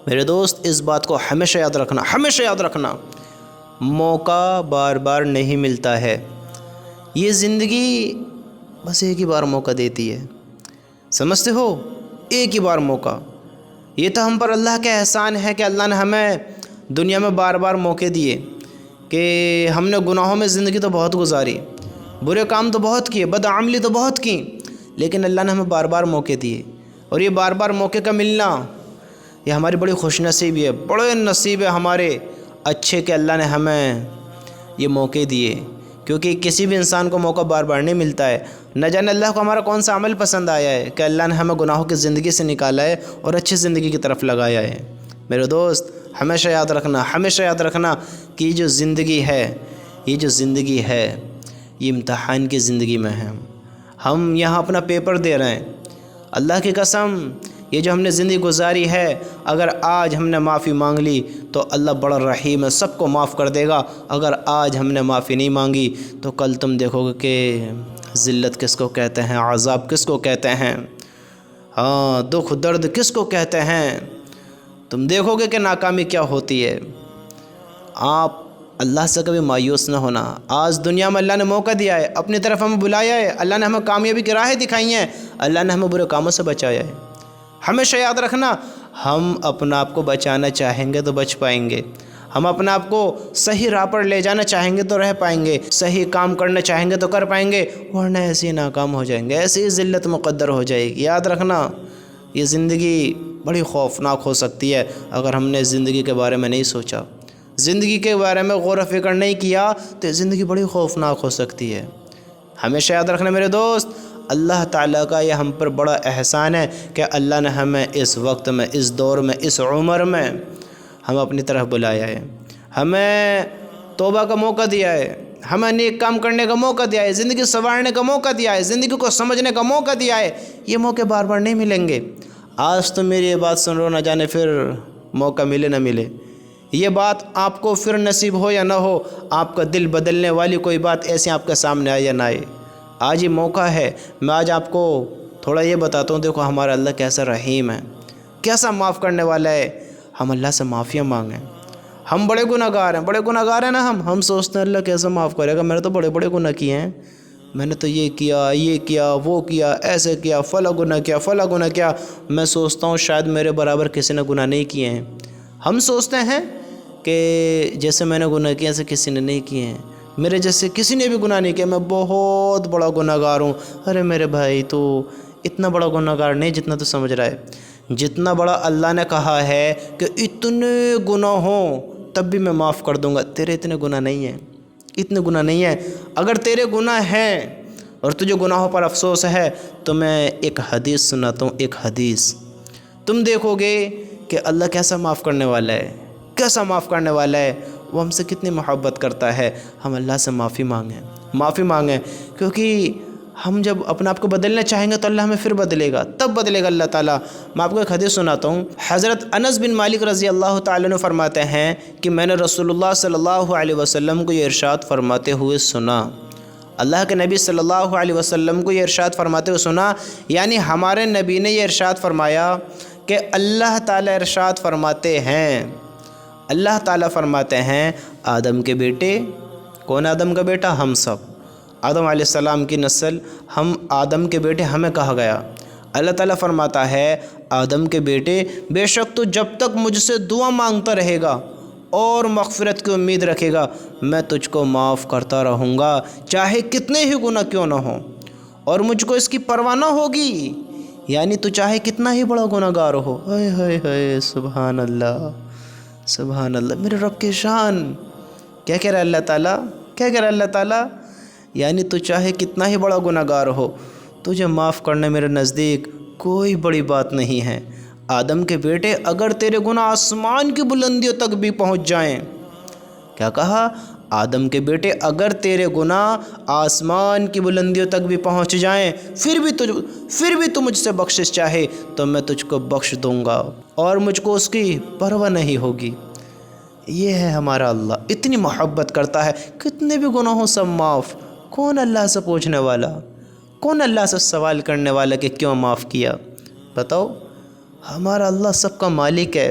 میرے دوست اس بات کو ہمیشہ یاد رکھنا، ہمیشہ یاد رکھنا، موقع بار بار نہیں ملتا ہے۔ یہ زندگی بس ایک ہی بار موقع دیتی ہے، سمجھتے ہو؟ ایک ہی بار موقع۔ یہ تو ہم پر اللہ کا احسان ہے کہ اللہ نے ہمیں دنیا میں بار بار موقع دیے، کہ ہم نے گناہوں میں زندگی تو بہت گزاری، برے کام تو بہت کیے، بدعملی تو بہت کی، لیکن اللہ نے ہمیں بار بار موقع دیے۔ اور یہ بار بار موقع کا ملنا یہ ہماری بڑی خوش نصیبی ہے، بڑے نصیب ہے ہمارے اچھے کہ اللہ نے ہمیں یہ موقع دیے، کیونکہ کسی بھی انسان کو موقع بار بار نہیں ملتا ہے۔ نہ جانے اللہ کو ہمارا کون سا عمل پسند آیا ہے کہ اللہ نے ہمیں گناہوں کی زندگی سے نکالا ہے اور اچھی زندگی کی طرف لگایا ہے۔ میرے دوست ہمیشہ یاد رکھنا، ہمیشہ یاد رکھنا کہ یہ جو زندگی ہے، یہ جو زندگی ہے یہ امتحان کی زندگی میں ہے۔ ہم یہاں اپنا پیپر دے رہے ہیں، اللہ کی قسم یہ جو ہم نے زندگی گزاری ہے، اگر آج ہم نے معافی مانگ لی تو اللہ بڑا رحیم ہے، سب کو معاف کر دے گا۔ اگر آج ہم نے معافی نہیں مانگی تو کل تم دیکھو گے کہ ذلت کس کو کہتے ہیں، عذاب کس کو کہتے ہیں، ہاں دکھ درد کس کو کہتے ہیں، تم دیکھو گے کہ ناکامی کیا ہوتی ہے۔ آپ اللہ سے کبھی مایوس نہ ہونا۔ آج دنیا میں اللہ نے موقع دیا ہے، اپنی طرف ہمیں بلایا ہے، اللہ نے ہمیں کامیابی کی راہیں دکھائی ہیں، اللہ نے ہمیں برے کاموں سے بچایا ہے۔ ہمیشہ یاد رکھنا، ہم اپنا آپ کو بچانا چاہیں گے تو بچ پائیں گے، ہم اپنا آپ کو صحیح راہ پر لے جانا چاہیں گے تو رہ پائیں گے، صحیح کام کرنا چاہیں گے تو کر پائیں گے، ورنہ ایسے ہی ناکام ہو جائیں گے، ایسے ہی ذلت مقدر ہو جائے گی۔ یاد رکھنا یہ زندگی بڑی خوفناک ہو سکتی ہے اگر ہم نے زندگی کے بارے میں نہیں سوچا، زندگی کے بارے میں غور و فکر نہیں کیا تو زندگی بڑی خوفناک ہو سکتی ہے۔ ہمیشہ یاد رکھنا میرے دوست، اللہ تعالیٰ کا یہ ہم پر بڑا احسان ہے کہ اللہ نے ہمیں اس وقت میں، اس دور میں، اس عمر میں ہمیں اپنی طرف بلایا ہے، ہمیں توبہ کا موقع دیا ہے، ہمیں نیک کام کرنے کا موقع دیا ہے، زندگی سنوارنے کا موقع دیا ہے، زندگی کو سمجھنے کا موقع دیا ہے۔ یہ موقع بار بار نہیں ملیں گے۔ آج تو میری یہ بات سن رہو، نہ جانے پھر موقع ملے نہ ملے، یہ بات آپ کو پھر نصیب ہو یا نہ ہو، آپ کا دل بدلنے والی کوئی بات ایسی آپ کے سامنے آئے یا نہ آئے۔ آج یہ موقع ہے، میں آج آپ کو تھوڑا یہ بتاتا ہوں، دیکھو ہمارا اللہ کیسا رحیم ہے، کیسا معاف کرنے والا ہے۔ ہم اللہ سے معافیاں مانگیں۔ ہم بڑے گناہ گار ہیں، بڑے گناہ گار ہیں نا، ہم سوچتے ہیں اللہ کیسے معاف کرے گا، میں نے تو بڑے بڑے گناہ کیے ہیں، میں نے تو یہ کیا وہ کیا، ایسے کیا، فلاں گناہ کیا، فلاں گناہ کیا۔ میں سوچتا ہوں شاید میرے برابر کسی نے گناہ نہیں کیے ہیں۔ ہم سوچتے ہیں کہ جیسے میں نے گناہ کیا ایسے کسی نے نہیں کیے ہیں، میرے جیسے کسی نے بھی گناہ نہیں کیا، میں بہت بڑا گناہ گار ہوں۔ ارے میرے بھائی تو اتنا بڑا گناہ گار نہیں جتنا تو سمجھ رہا ہے، جتنا بڑا اللہ نے کہا ہے کہ اتنے گناہ ہوں تب بھی میں معاف کر دوں گا، تیرے اتنے گناہ نہیں ہیں، اتنے گناہ نہیں ہیں۔ اگر تیرے گناہ ہیں اور تجھے گناہوں پر افسوس ہے تو میں ایک حدیث سناتا ہوں، ایک حدیث تم دیکھو گے کہ اللہ کیسا معاف کرنے والا ہے، کیسا معاف کرنے والا ہے، وہ ہم سے کتنی محبت کرتا ہے۔ ہم اللہ سے معافی مانگیں، کیونکہ ہم جب اپنے آپ کو بدلنا چاہیں گے تو اللہ ہمیں پھر بدلے گا، تب بدلے گا اللہ تعالیٰ۔ میں آپ کو ایک حدیث سناتا ہوں۔ حضرت انس بن مالک رضی اللہ تعالیٰ عنہ فرماتے ہیں کہ میں نے رسول اللہ صلی اللہ علیہ وسلم کو یہ ارشاد فرماتے ہوئے سنا، اللہ کے نبی صلی اللہ علیہ وسلم کو یہ ارشاد فرماتے ہوئے سنا، یعنی ہمارے نبی نے یہ ارشاد فرمایا کہ اللہ تعالیٰ ارشاد فرماتے ہیں، اللہ تعالیٰ فرماتے ہیں آدم کے بیٹے، کون آدم کا بیٹا؟ ہم سب، آدم علیہ السلام کی نسل، ہم آدم کے بیٹے ہمیں کہا گیا۔ اللہ تعالیٰ فرماتا ہے آدم کے بیٹے، بے شک تو جب تک مجھ سے دعا مانگتا رہے گا اور مغفرت کی امید رکھے گا میں تجھ کو معاف کرتا رہوں گا، چاہے کتنے ہی گناہ کیوں نہ ہوں، اور مجھ کو اس کی پرواہ نہ ہوگی، یعنی تو چاہے کتنا ہی بڑا گناہ گار ہو۔ ہائے ہائے ہائے، سبحان اللہ، سبحان اللہ، میرے رب کی شان۔ کیا کہہ رہا ہے اللہ تعالیٰ؟ کیا کہہ رہا ہے اللہ تعالیٰ؟ یعنی تو چاہے کتنا ہی بڑا گناہ گار ہو، تجھے معاف کرنا میرے نزدیک کوئی بڑی بات نہیں ہے۔ آدم کے بیٹے اگر تیرے گناہ آسمان کی بلندیوں تک بھی پہنچ جائیں، کیا کہا؟ آدم کے بیٹے اگر تیرے گناہ آسمان کی بلندیوں تک بھی پہنچ جائیں، پھر بھی تو مجھ سے بخشش چاہے تو میں تجھ کو بخش دوں گا اور مجھ کو اس کی پرواہ نہیں ہوگی۔ یہ ہے ہمارا اللہ، اتنی محبت کرتا ہے، کتنے بھی گناہوں سب معاف۔ کون اللہ سے پوچھنے والا، کون اللہ سے سوال کرنے والا کہ کیوں معاف کیا؟ بتاؤ، ہمارا اللہ سب کا مالک ہے،